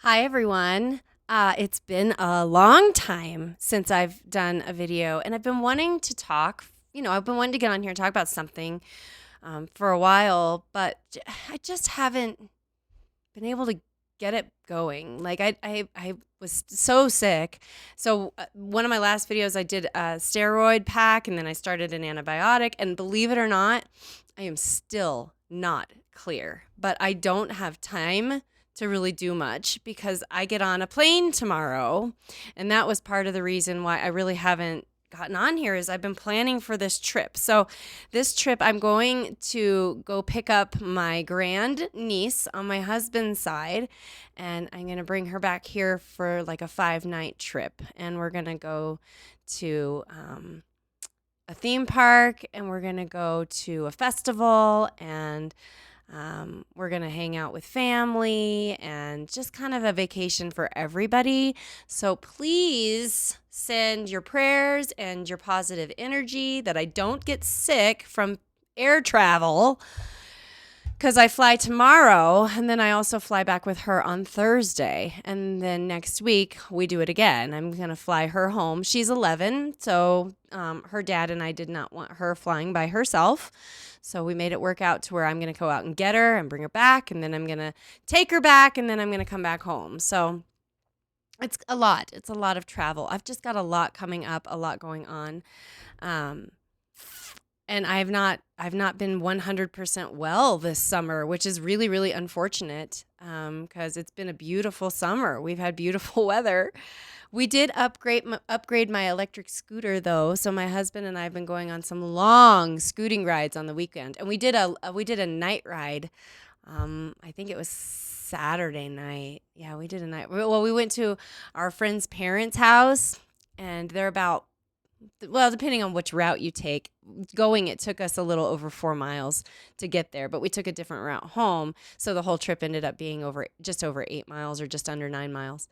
Hi, everyone. It's been a long time since I've done a video, and I've been wanting to talk. I've been wanting to get on here and talk about something for a while, but I just haven't been able to get it going. Like, I was so sick. So, one of my last videos, I did a steroid pack, and then I started an antibiotic. And believe it or not, I am still not clear, but I don't have time to really do much because I get on a plane tomorrow. And that was part of the reason why I really haven't gotten on here is I've been planning for this trip. So this trip I'm going to go pick up my grand niece on my husband's side, and I'm going to bring her back here for like a 5-night trip, and we're going to go to a theme park, and we're going to go to a festival, and we're going to hang out with family and just kind of a vacation for everybody. So please send your prayers and your positive energy that I don't get sick from air travel because I fly tomorrow, and then I also fly back with her on Thursday. And then next week we do it again. I'm going to fly her home. She's 11, so her dad and I did not want her flying by herself. So we made it work out to where I'm going to go out and get her and bring her back, and then I'm going to take her back, and then I'm going to come back home. So it's a lot. It's a lot of travel. I've just got a lot coming up, a lot going on. And I've not been 100% well this summer, which is really, really unfortunate because it's been a beautiful summer. We've had beautiful weather. We did upgrade my electric scooter though, so my husband and I have been going on some long scooting rides on the weekend, and we did a night ride. I think it was Saturday night. Yeah, we did a night. Well, we went to our friend's parents' house, and they're about, well, depending on which route you take, it took us a little over 4 miles to get there, but we took a different route home. So the whole trip ended up being just over 8 miles or just under 9 miles.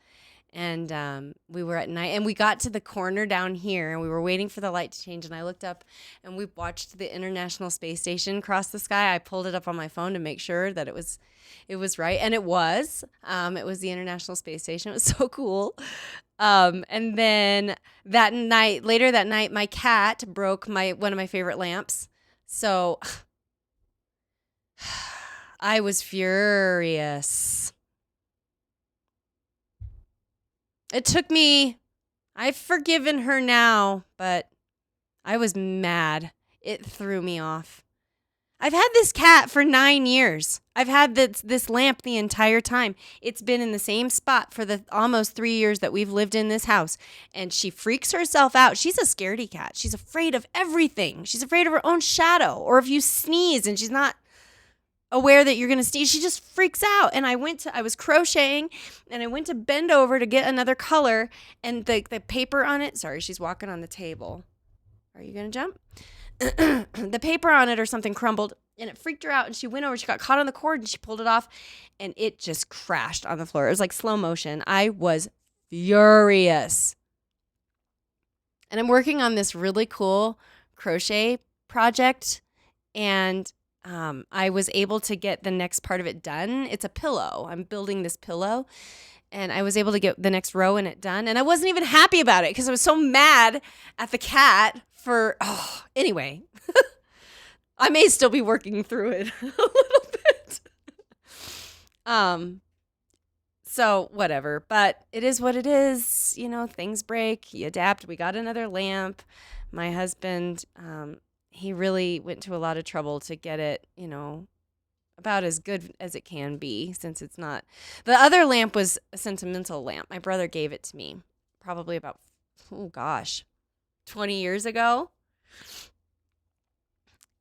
And we were at night, and we got to the corner down here, and we were waiting for the light to change. And I looked up, and we watched the International Space Station cross the sky. I pulled it up on my phone to make sure that it was right, and it was. It was the International Space Station. It was so cool. And then later that night, my cat broke one of my favorite lamps. So I was furious. It took me, I've forgiven her now, but I was mad. It threw me off. I've had this cat for 9 years. I've had this lamp the entire time. It's been in the same spot for the almost 3 years that we've lived in this house. And she freaks herself out. She's a scaredy cat. She's afraid of everything. She's afraid of her own shadow. Or if you sneeze and she's not aware that you're going to sneeze, she just freaks out. And I was crocheting, and I went to bend over to get another color, and the paper on it, sorry, she's walking on the table. Are you going to jump? The paper on it or something crumbled, and it freaked her out, and she went over, she got caught on the cord, and she pulled it off, and it just crashed on the floor. It was like slow motion. I was furious. And I'm working on this really cool crochet project, and I was able to get the next part of it done. It's a pillow. I'm building this pillow, and I was able to get the next row in it done. And I wasn't even happy about it because I was so mad at the cat anyway. I may still be working through it a little bit. So whatever, but it is what it is. Things break, you adapt. We got another lamp. My husband, he really went to a lot of trouble to get it, about as good as it can be, since it's not. The other lamp was a sentimental lamp. My brother gave it to me probably about, 20 years ago.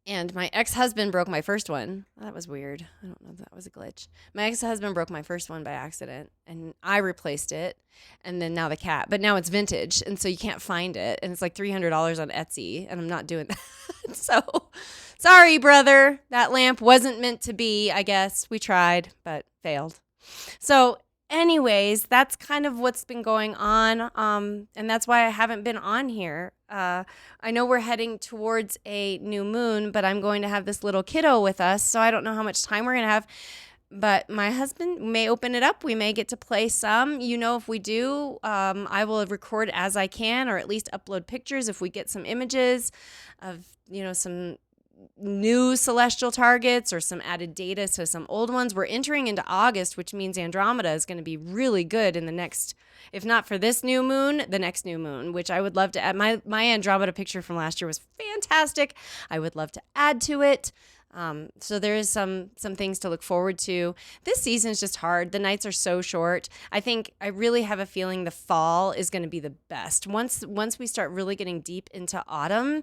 And my ex-husband broke my first one. That was weird. I don't know if that was a glitch. My ex-husband broke my first one by accident, and I replaced it. And then now the cat. But now it's vintage, and so you can't find it. And it's like $300 on Etsy, and I'm not doing that. So, sorry, brother. That lamp wasn't meant to be, I guess. We tried, but failed. So, anyways, that's kind of what's been going on. And that's why I haven't been on here. I know we're heading towards a new moon, but I'm going to have this little kiddo with us, so I don't know how much time we're going to have. But my husband may open it up. We may get to play some. If we do, I will record as I can, or at least upload pictures if we get some images of, some new celestial targets or some added data to some old ones. We're entering into August, which means Andromeda is going to be really good in the next, if not for this new moon, the next new moon, which I would love to add. My Andromeda picture from last year was fantastic. I would love to add to it. So there is some things to look forward to. This season is just hard. The nights are so short. I really have a feeling the fall is going to be the best. Once we start really getting deep into autumn,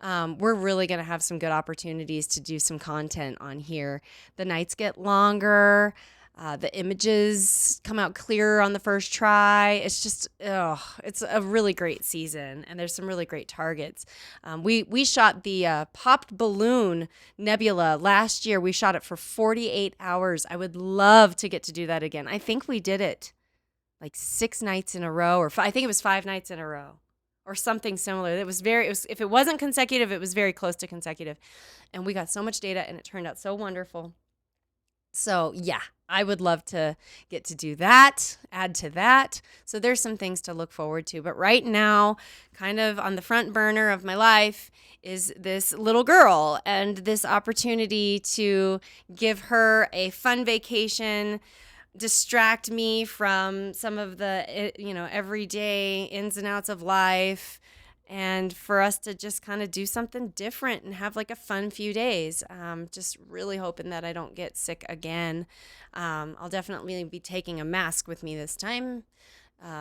we're really going to have some good opportunities to do some content on here. The nights get longer. The images come out clearer on the first try. It's just, it's a really great season, and there's some really great targets. We shot the popped balloon nebula last year. We shot it for 48 hours. I would love to get to do that again. I think we did it like 6 nights in a row, or I think it was 5 nights in a row, or something similar. If it wasn't consecutive, it was very close to consecutive. And we got so much data, and it turned out so wonderful. So yeah, I would love to get to do that, add to that. So there's some things to look forward to. But right now, kind of on the front burner of my life is this little girl and this opportunity to give her a fun vacation, distract me from some of the, everyday ins and outs of life, and for us to just kind of do something different and have like a fun few days. Just really hoping that I don't get sick again. I'll definitely be taking a mask with me this time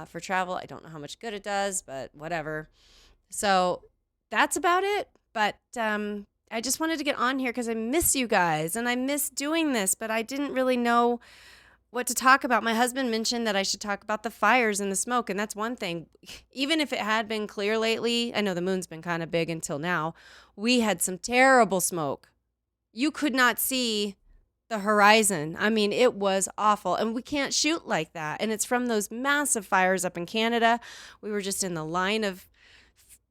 for travel. I don't know how much good it does, but whatever. So that's about it. But I just wanted to get on here because I miss you guys and I miss doing this, but I didn't really know what to talk about. My husband mentioned that I should talk about the fires and the smoke, and that's one thing. Even if it had been clear lately, I know the moon's been kind of big until now, we had some terrible smoke. You could not see the horizon. I mean, it was awful, and we can't shoot like that. And it's from those massive fires up in Canada. We were just in the line of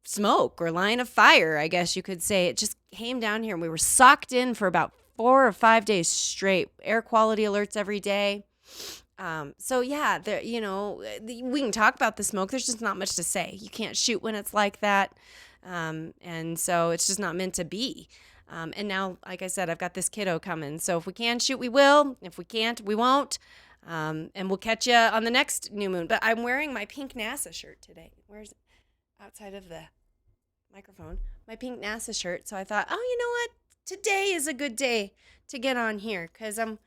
smoke, or line of fire, I guess you could say. It just came down here, and we were socked in for about 4 or 5 days straight. Air quality alerts every day. So yeah, we can talk about the smoke. There's just not much to say. You can't shoot when it's like that. And so it's just not meant to be. And now, like I said, I've got this kiddo coming. So if we can shoot, we will. If we can't, we won't. And we'll catch you on the next new moon. But I'm wearing my pink NASA shirt today. Where's it? Outside of the microphone. My pink NASA shirt. So I thought, oh, you know what? Today is a good day to get on here because I'm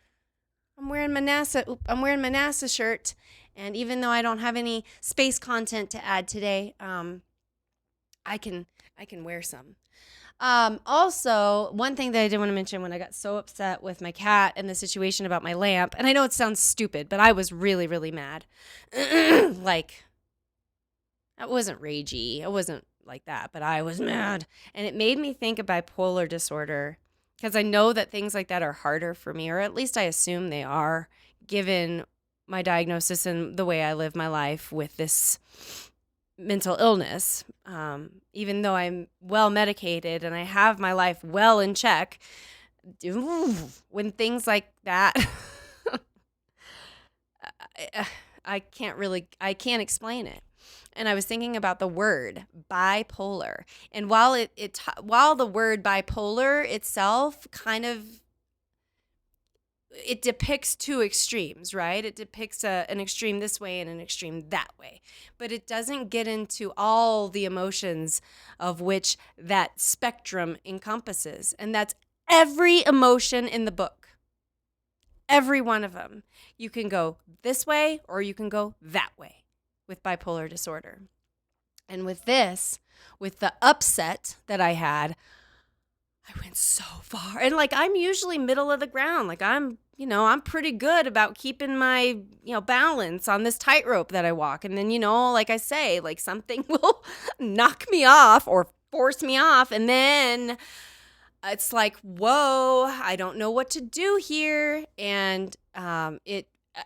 wearing my NASA shirt, and even though I don't have any space content to add today, I can wear some. Also, one thing that I did want to mention when I got so upset with my cat and the situation about my lamp, and I know it sounds stupid, but I was really, really mad. Like, I wasn't ragey. I wasn't like that, but I was mad. And it made me think of bipolar disorder, because I know that things like that are harder for me, or at least I assume they are, given my diagnosis and the way I live my life with this mental illness. Even though I'm well medicated and I have my life well in check, when things like that, I can't explain it. And I was thinking about the word bipolar. And while the word bipolar itself it depicts two extremes, right? It depicts an extreme this way and an extreme that way. But it doesn't get into all the emotions of which that spectrum encompasses. And that's every emotion in the book. Every one of them. You can go this way or you can go that way with bipolar disorder. And with the upset that I had, I went so far. And I'm usually middle of the ground. I'm pretty good about keeping my, balance on this tightrope that I walk. And then, like I say, something will knock me off or force me off. And then it's like, whoa, I don't know what to do here. And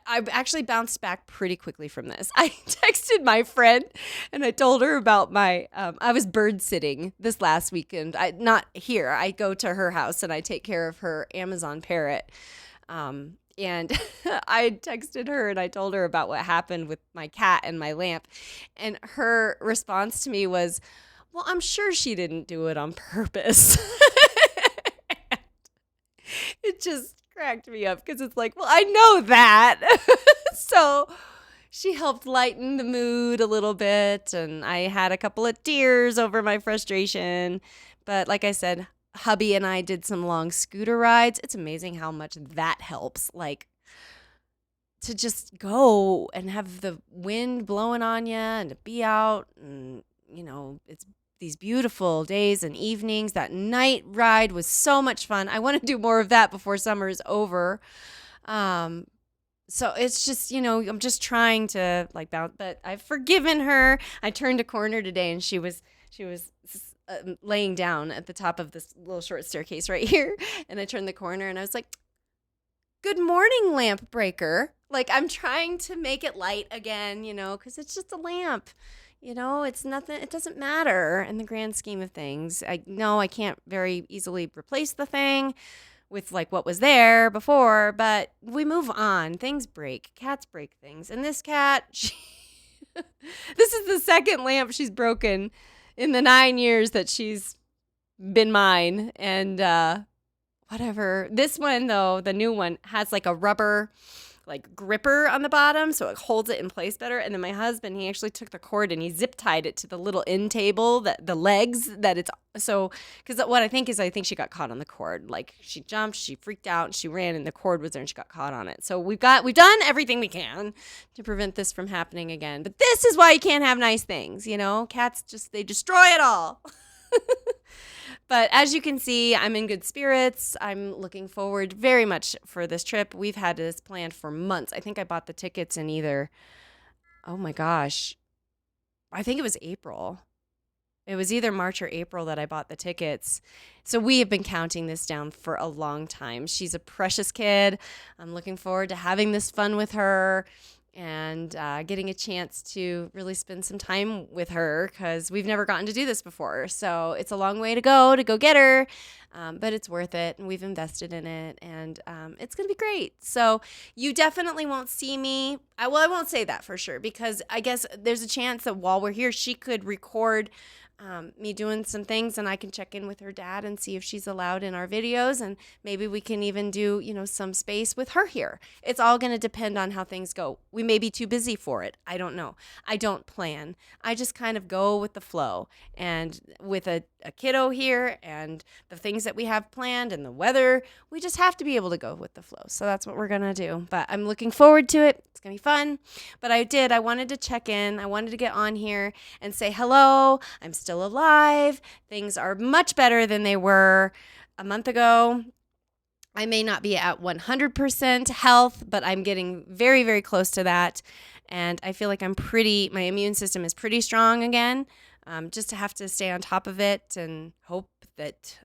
I've actually bounced back pretty quickly from this. I texted my friend and I told her about I was bird sitting this last weekend. Not here. I go to her house and I take care of her Amazon parrot. And I texted her and I told her about what happened with my cat and my lamp. And her response to me was, well, I'm sure she didn't do it on purpose. It just cracked me up because it's like, well, I know that. So she helped lighten the mood a little bit. And I had a couple of tears over my frustration. But like I said, hubby and I did some long scooter rides. It's amazing how much that helps. Like, to just go and have the wind blowing on you and to be out, and it's these beautiful days and evenings. That night ride was so much fun. I want to do more of that before summer is over. So it's just, I'm just trying to like bounce, but I've forgiven her. I turned a corner today and she was laying down at the top of this little short staircase right here. And I turned the corner and I was like, good morning, lamp breaker. Like, I'm trying to make it light again, because it's just a lamp. It's nothing. It doesn't matter in the grand scheme of things. I know I can't very easily replace the thing with like what was there before, but we move on. Things break. Cats break things. And this cat, this is the second lamp she's broken in the 9 years that she's been mine. And whatever. This one, though, the new one, has like a rubber like gripper on the bottom, so it holds it in place better. And then my husband, he actually took the cord and he zip tied it to the little end table, that the legs that it's so, because what I think she got caught on the cord. Like, she jumped, she freaked out, she ran, and the cord was there and she got caught on it. So we've done everything we can to prevent this from happening again. But this is why you can't have nice things, Cats they destroy it all. But as you can see, I'm in good spirits. I'm looking forward very much for this trip. We've had this planned for months. I think I bought the tickets in oh my gosh, I think it was April. It was either March or April that I bought the tickets. So we have been counting this down for a long time. She's a precious kid. I'm looking forward to having this fun with her and getting a chance to really spend some time with her because we've never gotten to do this before. So it's a long way to go get her, but it's worth it, and we've invested in it, and it's going to be great. So you definitely won't see me. I won't say that for sure because I guess there's a chance that while we're here, she could record me doing some things, and I can check in with her dad and see if she's allowed in our videos, and maybe we can even do, some space with her here. It's all going to depend on how things go. We may be too busy for it. I don't know. I don't plan. I just kind of go with the flow, and with a kiddo here and the things that we have planned and the weather, we just have to be able to go with the flow. So that's what we're going to do, but I'm looking forward to it. It's going to be fun. But I wanted to check in. I wanted to get on here and say hello. I'm still alive. Things are much better than they were a month ago. I may not be at 100% health, but I'm getting very, very close to that. And I feel like my immune system is pretty strong again. Just to have to stay on top of it and hope that,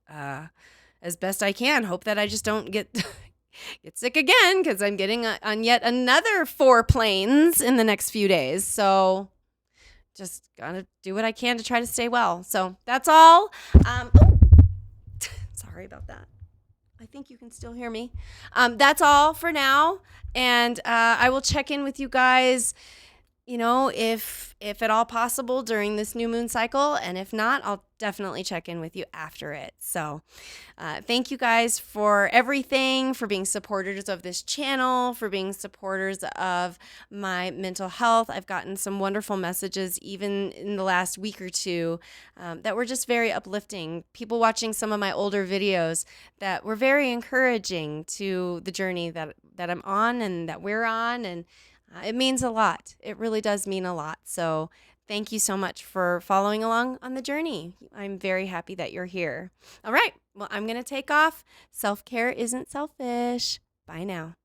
as best I can, hope that I just don't get sick again, because I'm getting on yet another 4 planes in the next few days. So just gotta do what I can to try to stay well. So that's all. Sorry about that. I think you can still hear me. That's all for now. And I will check in with you guys, if at all possible during this new moon cycle. And if not, I'll definitely check in with you after it. So thank you guys for everything, for being supporters of this channel, for being supporters of my mental health. I've gotten some wonderful messages even in the last week or two that were just very uplifting. People watching some of my older videos that were very encouraging to the journey that I'm on and that we're on. And it means a lot. It really does mean a lot. So thank you so much for following along on the journey. I'm very happy that you're here. All right. Well, I'm going to take off. Self-care isn't selfish. Bye now.